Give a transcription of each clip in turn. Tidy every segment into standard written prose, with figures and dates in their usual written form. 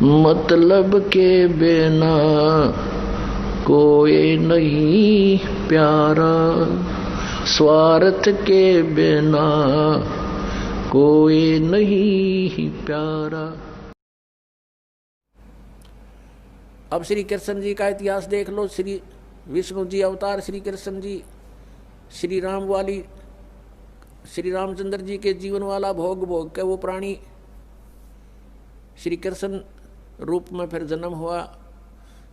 मतलब के बिना कोई नहीं प्यारा, स्वार्थ के बिना कोई नहीं प्यारा। अब श्री कृष्ण जी का इतिहास देख लो। श्री विष्णु जी अवतार श्री कृष्ण जी, श्री राम वाली श्री रामचंद्र जी के जीवन वाला भोग भोग के वो प्राणी श्री कृष्ण रूप में फिर जन्म हुआ।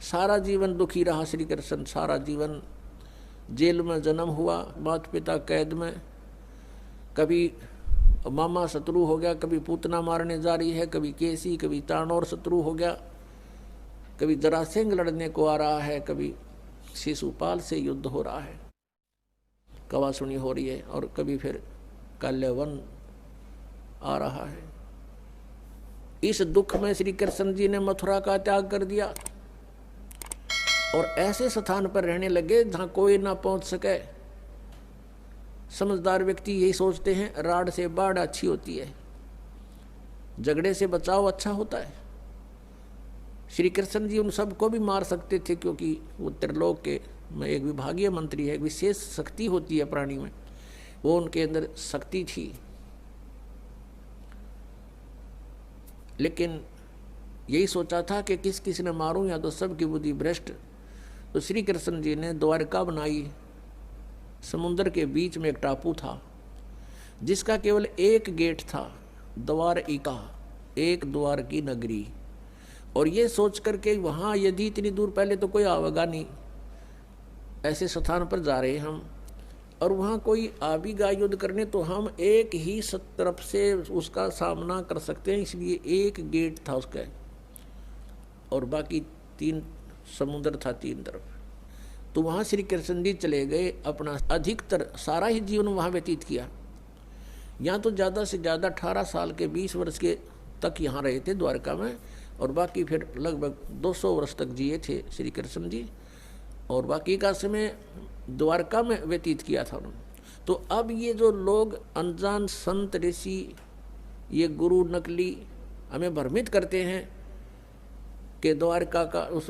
सारा जीवन दुखी रहा श्री कृष्ण, सारा जीवन जेल में जन्म हुआ, माता पिता कैद में, कभी मामा शत्रु हो गया, कभी पूतना मारने जा रही है, कभी केसी, कभी तानौर शत्रु हो गया, कभी जरासेंग लड़ने को आ रहा है, कभी शिशुपाल से युद्ध हो रहा है, कवासुनी हो रही है, और कभी फिर काल्यवन आ रहा है। इस दुख में श्री कृष्ण जी ने मथुरा का त्याग कर दिया और ऐसे स्थान पर रहने लगे जहां कोई ना पहुंच सके। समझदार व्यक्ति यही सोचते हैं राड से बाढ़ अच्छी होती है, झगड़े से बचाव अच्छा होता है। श्री कृष्ण जी उन सबको भी मार सकते थे, क्योंकि वो त्रिलोक के में एक विभागीय मंत्री है, विशेष शक्ति होती है प्राणी में, वो उनके अंदर शक्ति थी। लेकिन यही सोचा था कि किस किस ने मारूं, या तो सबकी बुद्धि भ्रष्ट। तो श्री कृष्ण जी ने द्वारका बनाई। समुद्र के बीच में एक टापू था जिसका केवल एक गेट था, द्वारिका, एक द्वार की नगरी। और ये सोच करके वहाँ यदि इतनी दूर पहले तो कोई आवेगा नहीं, ऐसे स्थान पर जा रहे हम, और वहाँ कोई आ भी गया युद्ध करने तो हम एक ही तरफ से उसका सामना कर सकते हैं, इसलिए एक गेट था उसका, और बाकी 3 समुद्र था 3 तरफ। तो वहाँ श्री कृष्ण जी चले गए, अपना अधिकतर सारा ही जीवन वहाँ व्यतीत किया। यहाँ तो ज़्यादा से ज़्यादा 18 साल के 20 वर्ष के तक यहाँ रहे थे द्वारका में, और बाकी फिर लगभग 200 वर्ष तक जिए थे श्री कृष्ण जी, और बाकी का समय द्वारका में व्यतीत किया था उन्होंने। तो अब ये जो लोग अनजान संत ऋषि, ये गुरु नकली हमें भ्रमित करते हैं कि द्वारका का उस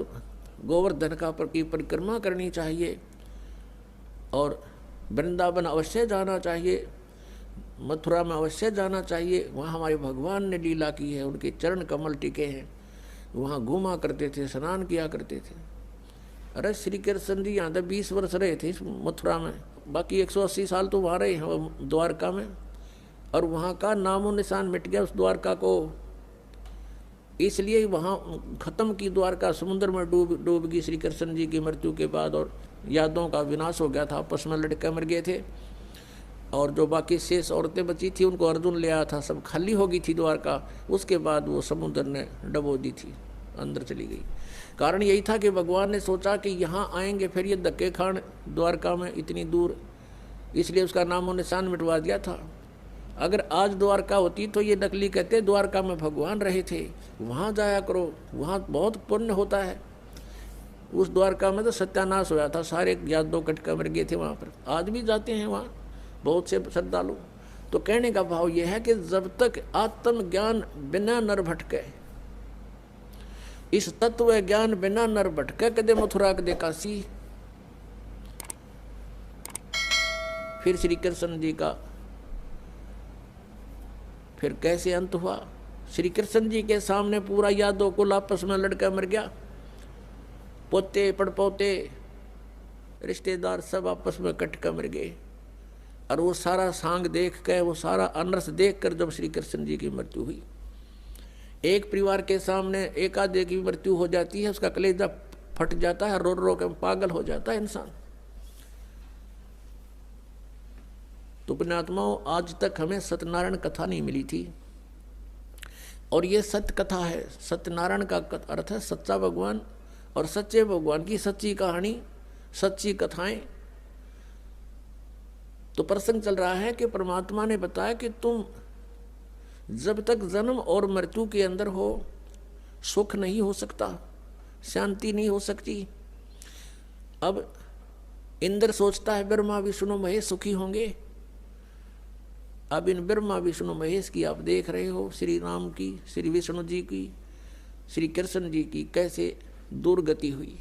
गोवर्धन का की परिक्रमा करनी चाहिए और वृंदावन अवश्य जाना चाहिए, मथुरा में अवश्य जाना चाहिए, वहाँ हमारे भगवान ने लीला की है, उनके चरण कमल टिके हैं, वहाँ घूमा करते थे, स्नान किया करते थे। अरे श्री कृष्ण जी यहाँ तक 20 वर्ष रहे थे मथुरा में, बाकी 180 साल तो वहाँ रहे हैं द्वारका में, और वहाँ का नामो निशान मिट गया उस द्वारका को। इसलिए वहाँ खत्म की द्वारका, समुद्र में डूब गई श्री कृष्ण जी की मृत्यु के बाद, और यादों का विनाश हो गया था, आपस में लड़के मर गए थे, और जो बाकी शेष औरतें बची थी उनको अर्जुन ले आया था, सब खाली हो गई थी द्वारका। उसके बाद वो समुद्र ने डबो दी थी, अंदर चली गई। कारण यही था कि भगवान ने सोचा कि यहाँ आएंगे फिर ये धक्के खान द्वारका में इतनी दूर, इसलिए उसका नामो निशान मिटवा दिया था। अगर आज द्वारका होती तो ये नकली कहते द्वारका में भगवान रहे थे, वहाँ जाया करो, वहाँ बहुत पुण्य होता है। उस द्वारका में तो सत्यानाश होया था, सारे यादव कटका मर गए थे वहाँ पर। आज भी जाते हैं वहाँ बहुत से श्रद्धालु। तो कहने का भाव यह है कि जब तक आत्मज्ञान बिना नर भटके, इस तत्व ज्ञान बिना नर भटके, कदे मथुरा कदे काशी। फिर श्री कृष्ण जी का फिर कैसे अंत हुआ? श्री कृष्ण जी के सामने पूरा यादव कुल आपस में लड़का मर गया, पोते पड़पोते रिश्तेदार सब आपस में कट कर मर गए। और वो सारा सांग देख कर, वो सारा अनरस देख कर जब श्री कृष्ण जी की मृत्यु हुई, एक परिवार के सामने एक आधे की मृत्यु हो जाती है, उसका कलेजा फट जाता है, रो रो के पागल हो जाता है इंसान। तो पुण्यात्माओं, आज तक हमें सत्यनारायण कथा नहीं मिली थी, और ये सत्य कथा है। सत्यनारायण का अर्थ है सच्चा भगवान, और सच्चे भगवान की सच्ची कहानी, सच्ची कथाएं। तो प्रसंग चल रहा है कि परमात्मा ने बताया कि तुम जब तक जन्म और मृत्यु के अंदर हो, सुख नहीं हो सकता, शांति नहीं हो सकती। अब इंद्र सोचता है ब्रह्मा विष्णु महेश सुखी होंगे। अब इन ब्रह्मा विष्णु महेश की आप देख रहे हो, श्री राम की, श्री विष्णु जी की, श्री कृष्ण जी की कैसे दुर्गति हुई।